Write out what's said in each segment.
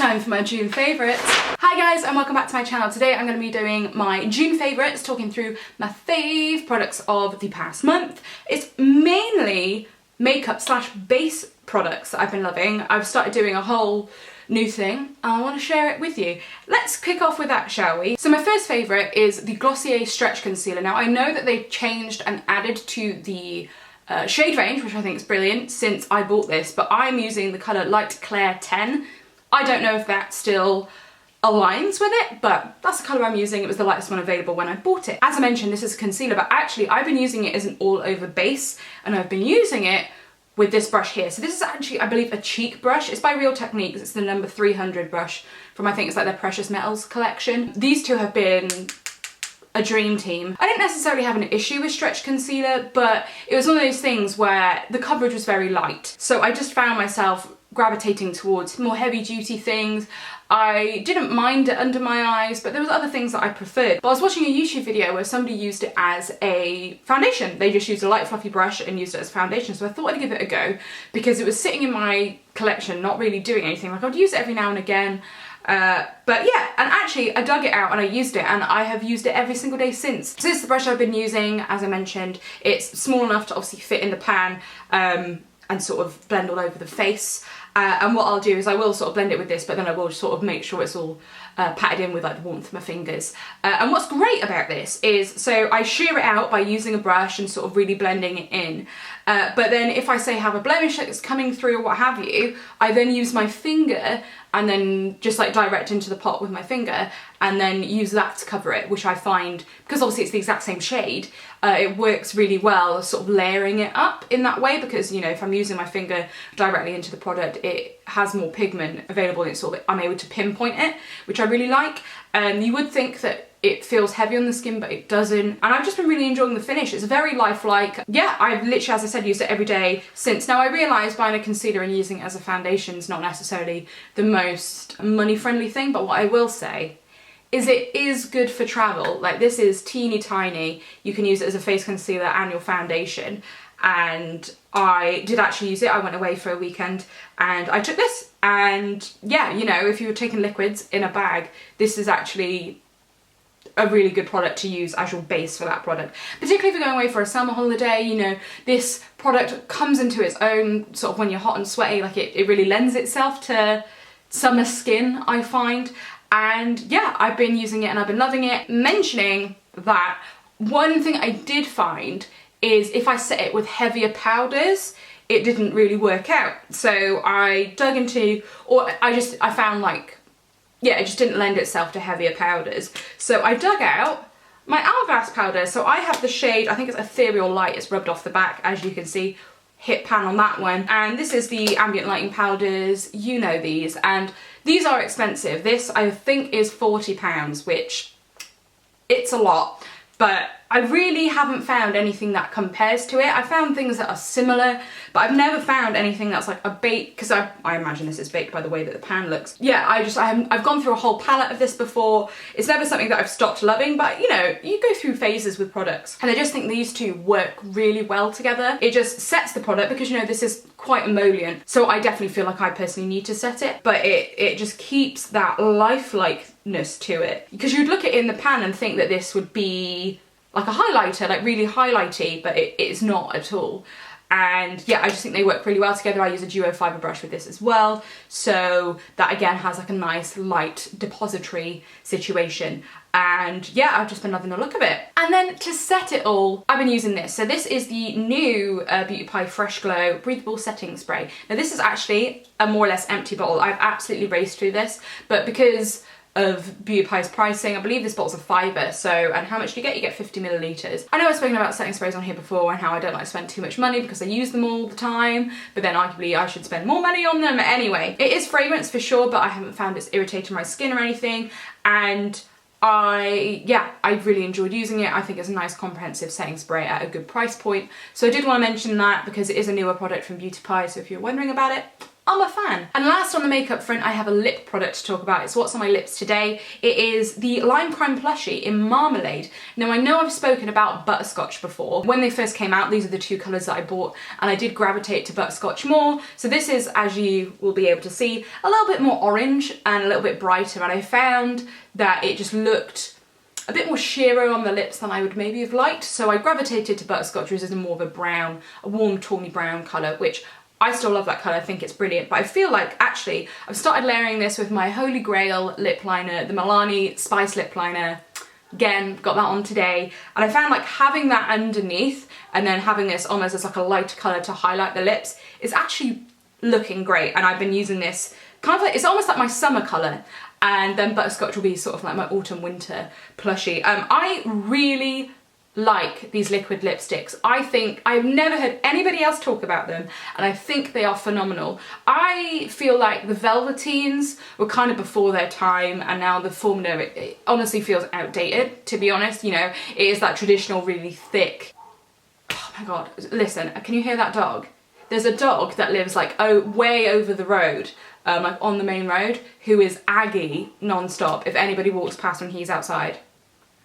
time for my June favourites. Hi guys and welcome back to my channel. Today I'm going to be doing my June favourites, talking through my fave products of the past month. It's mainly makeup slash base products that I've been loving. I've started doing a whole new thing and I want to share it with you. Let's kick off with that, shall we? So my first favourite is the Glossier Stretch Concealer. Now I know that they've changed and added to the shade range, which I think is brilliant since I bought this, but I'm using the colour Light Clair 10. I don't know if that still aligns with it, but that's the colour I'm using. It was the lightest one available when I bought it. As I mentioned, this is a concealer, but actually I've been using it as an all-over base, and I've been using it with this brush here. So this is actually, I believe, a cheek brush. It's by Real Techniques. It's the number 300 brush from, I think it's like their Precious Metals collection. These two have been a dream team. I didn't necessarily have an issue with stretch concealer, but it was one of those things where the coverage was very light. So I just found myself gravitating towards more heavy duty things. I didn't mind it under my eyes, but there was other things that I preferred. But I was watching a YouTube video where somebody used it as a foundation. They just used a light fluffy brush and used it as foundation. So I thought I'd give it a go because it was sitting in my collection, not really doing anything. Like I'd use it every now and again. But yeah, and actually I dug it out and I used it, and I have used it every single day since. So this is the brush I've been using, as I mentioned. It's small enough to obviously fit in the pan and sort of blend all over the face. And what I'll do is I will sort of blend it with this, but then I will sort of make sure it's all patted in with like the warmth of my fingers. And what's great about this is, so I shear it out by using a brush and sort of really blending it in. But then if I say have a blemish that's coming through or what have you, I then use my finger and then just like direct into the pot with my finger and then use that to cover it, which I find, because obviously it's the exact same shade, it works really well sort of layering it up in that way, because, you know, if I'm using my finger directly into the product, it has more pigment available and it's sort of, I'm able to pinpoint it, which I really like. You would think that it feels heavy on the skin, but it doesn't. And I've just been really enjoying the finish. It's very lifelike. Yeah, I've literally, as I said, used it every day since. Now I realise buying a concealer and using it as a foundation is not necessarily the most money-friendly thing, but what I will say is it is good for travel. Like, this is teeny tiny. You can use it as a face concealer and your foundation. And I did actually use it. I went away for a weekend and I took this. And yeah, you know, if you were taking liquids in a bag, this is actually a really good product to use as your base for that product. Particularly if you're going away for a summer holiday, you know, this product comes into its own sort of when you're hot and sweaty. Like it really lends itself to summer skin, I find. And yeah, I've been using it and I've been loving it. Mentioning that, one thing I did find is if I set it with heavier powders, it didn't really work out. So I dug into, or I found like, yeah, it just didn't lend itself to heavier powders. So I dug out my Hourglass powder. So I have the shade, I think it's Ethereal Light, it's rubbed off the back, as you can see, hit pan on that one. And this is the Ambient lighting powders, you know these, and these are expensive. This I think is £40, which it's a lot, but I really haven't found anything that compares to it. I found things that are similar, but I've never found anything that's like a bake, because I imagine this is baked by the way that the pan looks. Yeah, I've gone through a whole palette of this before. It's never something that I've stopped loving, but you know, you go through phases with products. And I just think these two work really well together. It just sets the product, because you know, this is quite emollient. So I definitely feel like I personally need to set it, but it just keeps that lifelikeness to it. Because you'd look at it in the pan and think that this would be like a highlighter, like really highlighty, but it is not at all. And yeah, I just think they work really well together. I use a duo fibre brush with this as well, so that again has like a nice light depository situation. And yeah, I've just been loving the look of it. And then to set it all, I've been using this. So this is the new Beauty Pie Fresh Glow Breathable Setting Spray. Now this is actually a more or less empty bottle. I've absolutely raced through this, but because of Beauty Pie's pricing, I believe this bottle's a £5, so, and how much do you get? You get 50 millilitres. I know I've spoken about setting sprays on here before and how I don't like to spend too much money because I use them all the time, but then arguably I should spend more money on them anyway. It is fragrance for sure, but I haven't found it's irritating my skin or anything, and I really enjoyed using it. I think it's a nice comprehensive setting spray at a good price point. So I did want to mention that because it is a newer product from Beauty Pie, so if you're wondering about it, I'm a fan. And last on the makeup front, I have a lip product to talk about. It's what's on my lips today. It is the Lime Crime Plushie in Marmalade. Now I know I've spoken about Butterscotch before. When they first came out, these are the two colours that I bought, and I did gravitate to Butterscotch more. So this is, as you will be able to see, a little bit more orange and a little bit brighter, and I found that it just looked a bit more sheerer on the lips than I would maybe have liked. So I gravitated to Butterscotch, which is more of a brown, a warm tawny brown colour, which I still love that colour, I think it's brilliant, but I feel like actually I've started layering this with my Holy Grail lip liner, the Milani Spice lip liner. Again, got that on today, and I found like having that underneath and then having this almost as like a lighter colour to highlight the lips is actually looking great. And I've been using this kind of like, it's almost like my summer colour, and then Butterscotch will be sort of like my autumn winter plushie. I really like these liquid lipsticks. I think I've never heard anybody else talk about them, and I think they are phenomenal. I feel like the Velveteens were kind of before their time, and now the formula, it honestly feels outdated, to be honest. You know, it is that traditional really thick, oh my god, listen, can you hear that dog? There's a dog that lives like way over the road, like on the main road, who is aggy non-stop if anybody walks past when he's outside.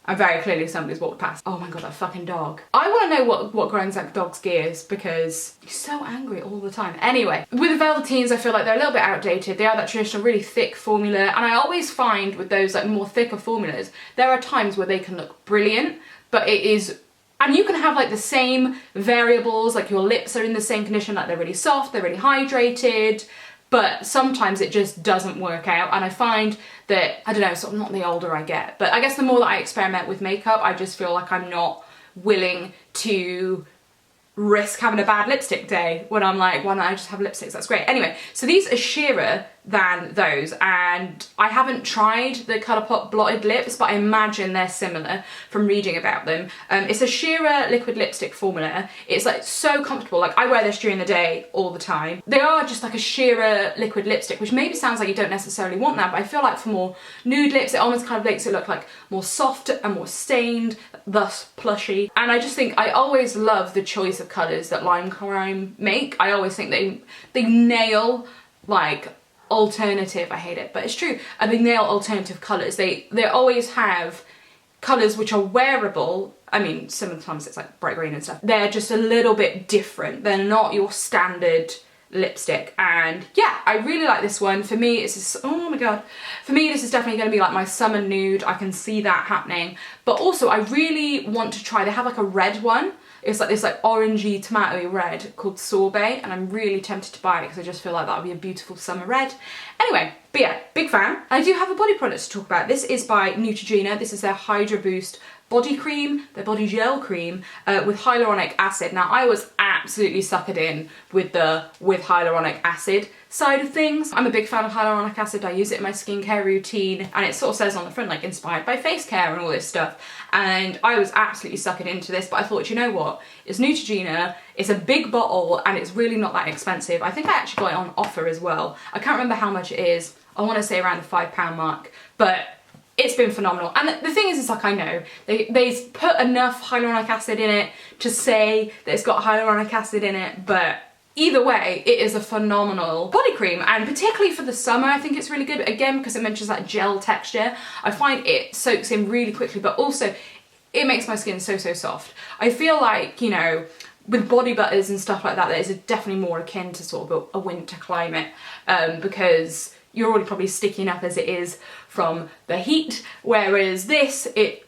And very clearly somebody's walked past. Oh my god, that fucking dog. I want to know what grinds that dog's gears, because he's so angry all the time. Anyway, with the Velveteens, I feel like they're a little bit outdated. They are that traditional really thick formula, and I always find with those like more thicker formulas, there are times where they can look brilliant, but it is, and you can have like the same variables, like your lips are in the same condition, like they're really soft, they're really hydrated, but sometimes it just doesn't work out. And I find that, I don't know, sort of not the older I get, but I guess the more that I experiment with makeup, I just feel like I'm not willing to risk having a bad lipstick day when I'm like, why don't I just have lipsticks, that's great. Anyway, so these are sheerer than those, and I haven't tried the Colourpop blotted lips, but I imagine they're similar from reading about them. It's a sheerer liquid lipstick formula. It's like so comfortable, like I wear this during the day all the time. They are just like a sheerer liquid lipstick, which maybe sounds like you don't necessarily want that, but I feel like for more nude lips, it almost kind of makes it look like more soft and more stained, thus plushy. And I just think I always love the choice of colours that Lime Crime make. I always think they nail like alternative, I hate it, but it's true, and they nail alternative colours. They always have colours which are wearable. I mean, sometimes it's like bright green and stuff. They're just a little bit different. They're not your standard lipstick, and yeah, I really like this one. For me, it's just, oh my god, for me this is definitely going to be like my summer nude. I can see that happening, but also I really want to try, they have like a red one. It's like this like orangey tomatoey red called Sorbet, and I'm really tempted to buy it because I just feel like that would be a beautiful summer red. Anyway, but yeah, big fan. And I do have a body product to talk about. This is by Neutrogena. This is their Hydra Boost body cream, their body gel cream with hyaluronic acid. Now I was absolutely suckered in with the hyaluronic acid side of things. I'm a big fan of hyaluronic acid. I use it in my skincare routine, and it sort of says on the front like inspired by face care and all this stuff, and I was absolutely suckered into this. But I thought, you know what, it's Neutrogena, it's a big bottle, and it's really not that expensive. I think I actually got it on offer as well. I can't remember how much it is. I want to say around the £5 mark, but it's been phenomenal. And the thing is, like, I know they put enough hyaluronic acid in it to say that it's got hyaluronic acid in it, but either way, it is a phenomenal body cream, and particularly for the summer, I think it's really good. Again, because it mentions that gel texture, I find it soaks in really quickly, but also it makes my skin so soft. I feel like, you know, with body butters and stuff like that, that is definitely more akin to sort of a winter climate, because you're already probably sticky enough as it is from the heat, whereas this, it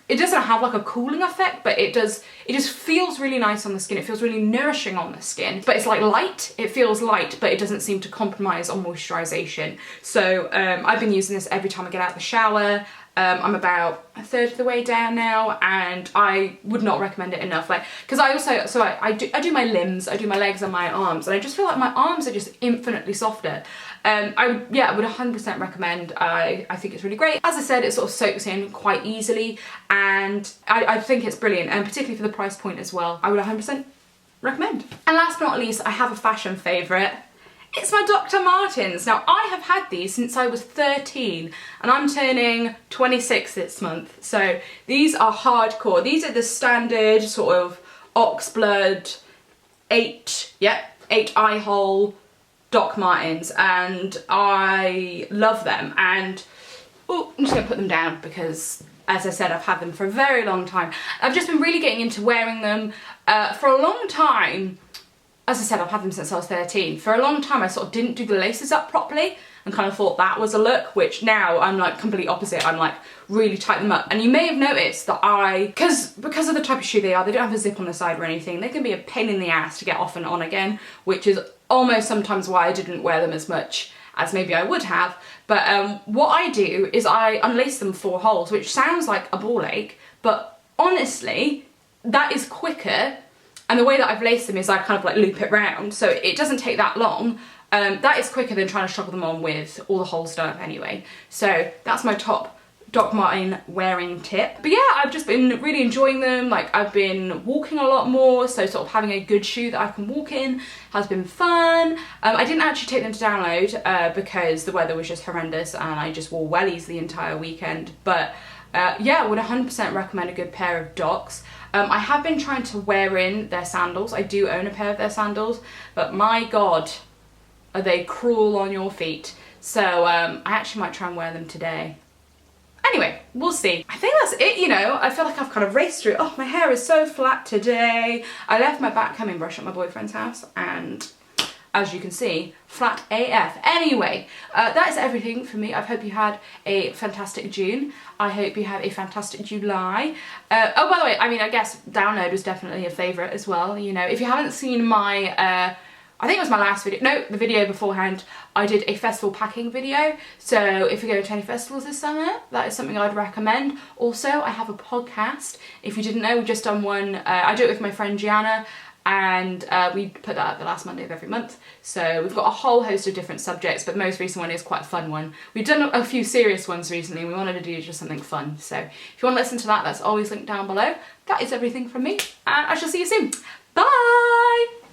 doesn't have like a cooling effect, but it just feels really nice on the skin. It feels really nourishing on the skin, but it's like light. It feels light, but it doesn't seem to compromise on moisturization. So I've been using this every time I get out of the shower. I'm about a third of the way down now, and I would not recommend it enough. Like, because I also, so I do my limbs, I do my legs and my arms, and I just feel like my arms are just infinitely softer. I would 100% recommend. I think it's really great. As I said, it sort of soaks in quite easily, and I think it's brilliant, and particularly for the price point as well, I would 100% recommend. And last but not least, I have a fashion favourite. It's my Dr. Martens. Now, I have had these since I was 13, and I'm turning 26 this month, so these are hardcore. These are the standard sort of Oxblood 8 eye hole Doc Martens, and I love them. And oh, I'm just gonna put them down because, as I said, I've had them for a very long time. I've just been really getting into wearing them for a long time. As I said, I've had them since I was 13. For a long time, I sort of didn't do the laces up properly and kind of thought that was a look, which now I'm like complete opposite. I'm like really tighten them up. And you may have noticed that because of the type of shoe they are, they don't have a zip on the side or anything. They can be a pain in the ass to get off and on again, which is almost sometimes why I didn't wear them as much as maybe I would have. But what I do is I unlace them 4 holes, which sounds like a ball ache, but honestly, that is quicker. And the way that I've laced them is I kind of like loop it round, so it doesn't take that long. That is quicker than trying to struggle them on with all the holes done up anyway. So that's my top Doc Marten wearing tip. But yeah, I've just been really enjoying them. Like, I've been walking a lot more, so sort of having a good shoe that I can walk in has been fun. I didn't actually take them to download because the weather was just horrendous and I just wore wellies the entire weekend. But yeah, I would 100% recommend a good pair of Docs. I have been trying to wear in their sandals. I do own a pair of their sandals, but my God, are they cruel on your feet. So I actually might try and wear them today. Anyway, we'll see. I think that's it, you know. I feel like I've kind of raced through. Oh, my hair is so flat today. I left my back combing brush at my boyfriend's house and, as you can see, flat AF. Anyway, that is everything for me. I hope you had a fantastic June. I hope you have a fantastic July. Oh, by the way, I mean, I guess download was definitely a favourite as well. You know, if you haven't seen my, I think it was my last video, no, the video beforehand, I did a festival packing video. So if you're going to any festivals this summer, that is something I'd recommend. Also, I have a podcast. If you didn't know, we've just done one. I do it with my friend Gianna, and we put that up the last Monday of every month. So we've got a whole host of different subjects, but the most recent one is quite a fun one. We've done a few serious ones recently, and we wanted to do just something fun. So if you want to listen to that, that's always linked down below. That is everything from me, and I shall see you soon. Bye!